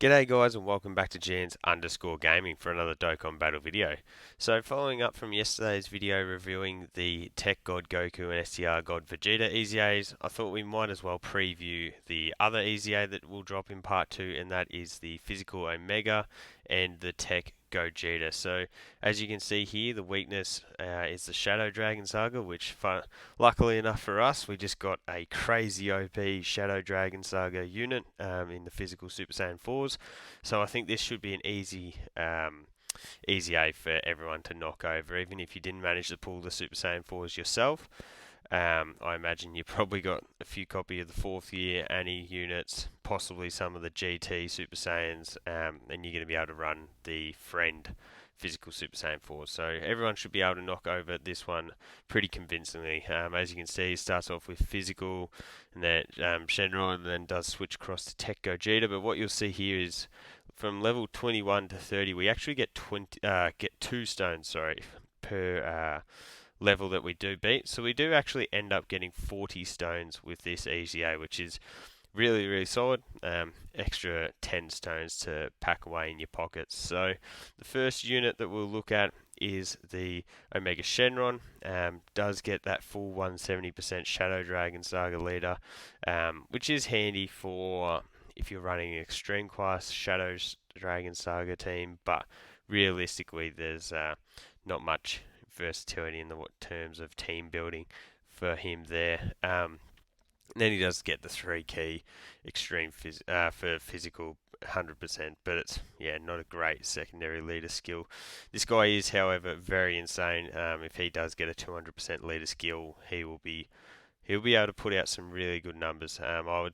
G'day guys and welcome back to Jans_Gaming for another Dokkan Battle video. So following up from yesterday's video reviewing the TEQ God Goku and STR God Vegeta EZAs, I thought we might as well preview the other EZA that will drop in part 2, and that is the Physical Omega and the TEQ Gogeta. So as you can see here, the weakness is the Shadow Dragon Saga, which luckily enough for us, we just got a crazy OP Shadow Dragon Saga unit in the physical Super Saiyan 4s. So I think this should be an easy A for everyone to knock over, even if you didn't manage to pull the Super Saiyan 4s yourself. I imagine you probably got a few copy of the 4th year Annie units, possibly some of the GT Super Saiyans, and you're going to be able to run the Friend physical Super Saiyan 4. So everyone should be able to knock over this one pretty convincingly. As you can see, it starts off with physical, and then Shenron, and then does switch across to TEQ Gogeta. But what you'll see here is from level 21 to 30, we actually get 2 stones, per level that we do beat. So we do actually end up getting 40 stones with this EZA, which is really solid. Extra 10 stones to pack away in your pockets. So the first unit that we'll look at is the Omega Shenron. Does get that full 170% Shadow Dragon Saga leader, which is handy for if you're running an extreme class Shadow Dragon Saga team, but realistically there's not much versatility in the terms of team building for him there. Then he does get the 3 key extreme for physical 100%, but it's not a great secondary leader skill. This guy is, however, very insane. If he does get a 200% leader skill, he'll be able to put out some really good numbers. I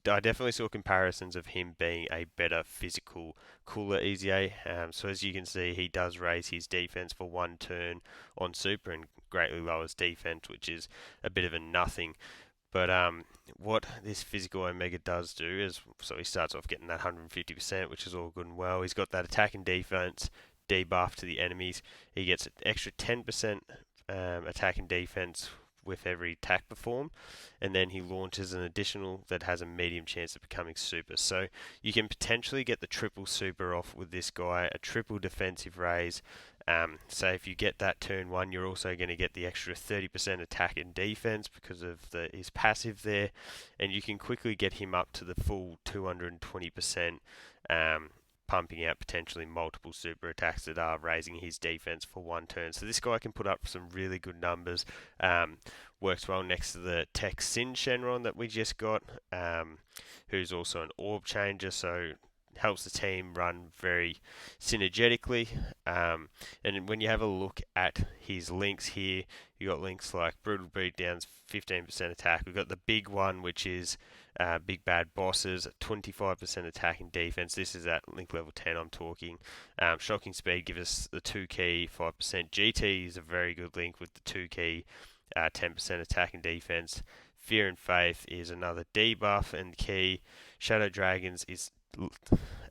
definitely saw comparisons of him being a better physical, cooler EZA. So as you can see, he does raise his defense for 1 turn on super and greatly lowers defense, which is a bit of a nothing. But what this physical Omega does do is, so he starts off getting that 150%, which is all good and well. He's got that attack and defense debuff to the enemies. He gets an extra 10% attack and defense with every attack performed, and then he launches an additional that has a medium chance of becoming super. So you can potentially get the triple super off with this guy, a triple defensive raise. So if you get that turn 1, you're also going to get the extra 30% attack and defense because of his passive there, and you can quickly get him up to the full 220%, pumping out potentially multiple super attacks that are raising his defense for 1 turn. So this guy can put up some really good numbers. Works well next to the Tech Sin Shenron that we just got, who's also an orb changer, so helps the team run very synergetically. And when you have a look at his links here, you got links like Brutal Beatdowns, 15% attack. We've got the big one, which is Big Bad Bosses, 25% attack and defense. This is at link level 10 I'm talking. Shocking Speed gives us the 2 key, 5%. GT is a very good link with the 2 key, 10% attack and defense. Fear and Faith is another debuff and key. Shadow Dragons is,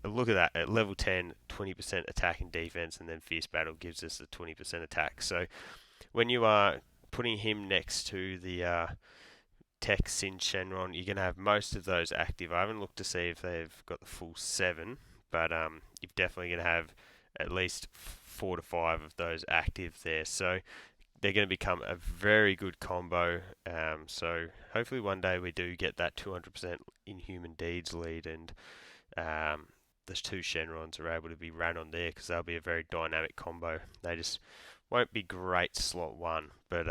look at that, at level 10, 20% attack and defense, and then Fierce Battle gives us the 20% attack. So when you are putting him next to the Tech Sin Shenron, you're going to have most of those active. I haven't looked to see if they've got the full 7, but you're definitely going to have at least 4 to 5 of those active there. So they're going to become a very good combo. So hopefully one day we do get that 200% Inhuman Deeds lead, and the 2 Shenrons are able to be ran on there because they'll be a very dynamic combo. They just won't be great slot 1, but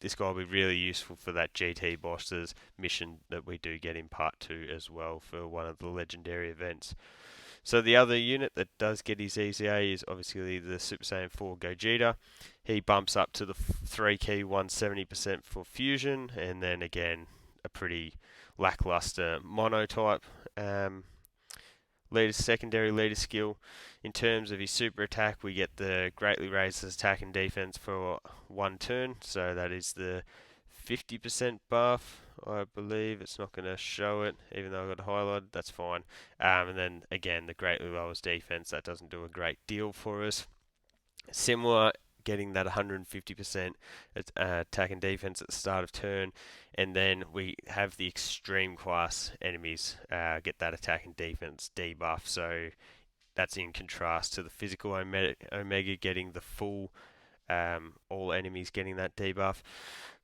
this guy will be really useful for that GT bosses mission that we do get in part 2 as well for one of the legendary events. So the other unit that does get his EZA is obviously the Super Saiyan 4 Gogeta. He bumps up to the 3 key 170% for fusion, and then again a pretty lackluster monotype secondary leader skill. In terms of his super attack, we get the greatly raised attack and defense for 1 turn, so that is the 50% buff. I believe it's not going to show it, even though I've got it highlighted. That's fine. And then again, the greatly lowers defense. That doesn't do a great deal for us. Similar getting that 150% attack and defense at the start of turn, and then we have the extreme class enemies get that attack and defense debuff. So that's in contrast to the physical Omega getting the full, all enemies getting that debuff.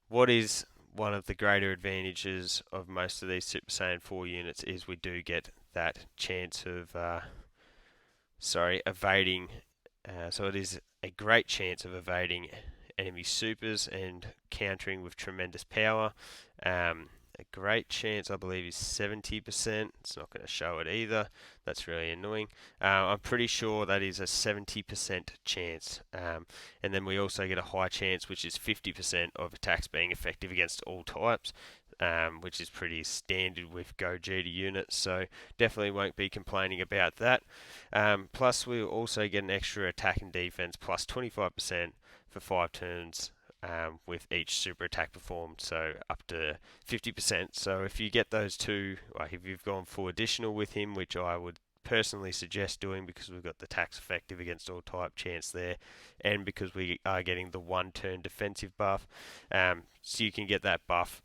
What is one of the greater advantages of most of these Super Saiyan 4 units is we do get that chance of evading. So it is a great chance of evading enemy supers and countering with tremendous power. A great chance, I believe, is 70%. It's not going to show it either. That's really annoying. I'm pretty sure that is a 70% chance. And then we also get a high chance, which is 50% of attacks being effective against all types, which is pretty standard with Gogeta units. So definitely won't be complaining about that. Plus, we'll also get an extra attack and defense plus 25% for 5 turns. With each super attack performed, so up to 50%. So if you get those two, like if you've gone full additional with him, which I would personally suggest doing because we've got the tax effective against all type chance there, and because we are getting the 1 turn defensive buff, so you can get that buff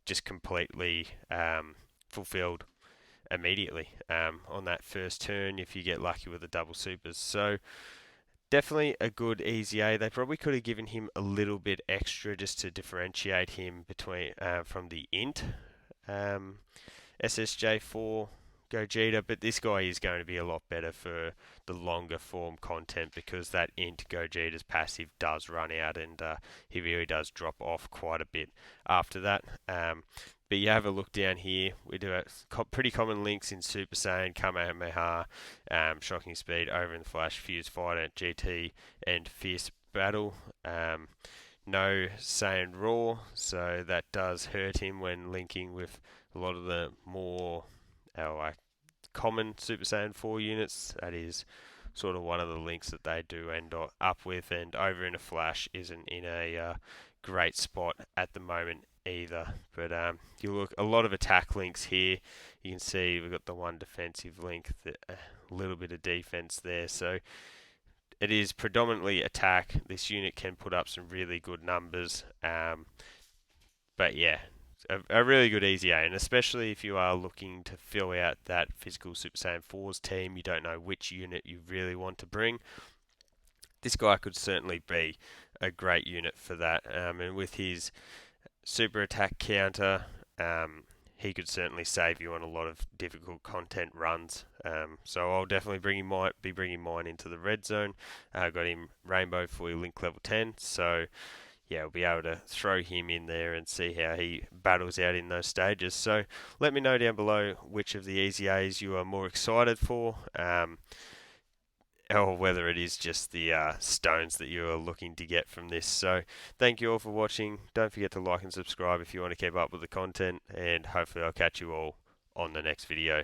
just completely fulfilled immediately on that first turn if you get lucky with the double supers. So definitely a good EZA. They probably could have given him a little bit extra just to differentiate him between from the int SSJ4 Gogeta, but this guy is going to be a lot better for the longer form content because that int Gogeta's passive does run out and he really does drop off quite a bit after that. But you have a look down here. We do pretty common links in Super Saiyan, Kamehameha, Shocking Speed, Over in the Flash, Fuse Fighter, GT, and Fierce Battle. No Saiyan Raw, so that does hurt him when linking with a lot of the more common Super Saiyan 4 units. That is sort of one of the links that they do end up with, and Over in a Flash isn't in a great spot at the moment either. But you look a lot of attack links here. You can see we've got the one defensive link, a little bit of defense there. So it is predominantly attack. This unit can put up some really good numbers. But yeah, a really good EZA, and especially if you are looking to fill out that physical Super Saiyan 4's team, you don't know which unit you really want to bring. This guy could certainly be a great unit for that. And with his super attack counter, he could certainly save you on a lot of difficult content runs. So I'll definitely be bringing mine into the red zone. Got him Rainbow for link level 10, so yeah, we'll be able to throw him in there and see how he battles out in those stages. So let me know down below which of the EZAs you are more excited for. Or whether it is just the stones that you are looking to get from this. So thank you all for watching. Don't forget to like and subscribe if you want to keep up with the content, and hopefully I'll catch you all on the next video.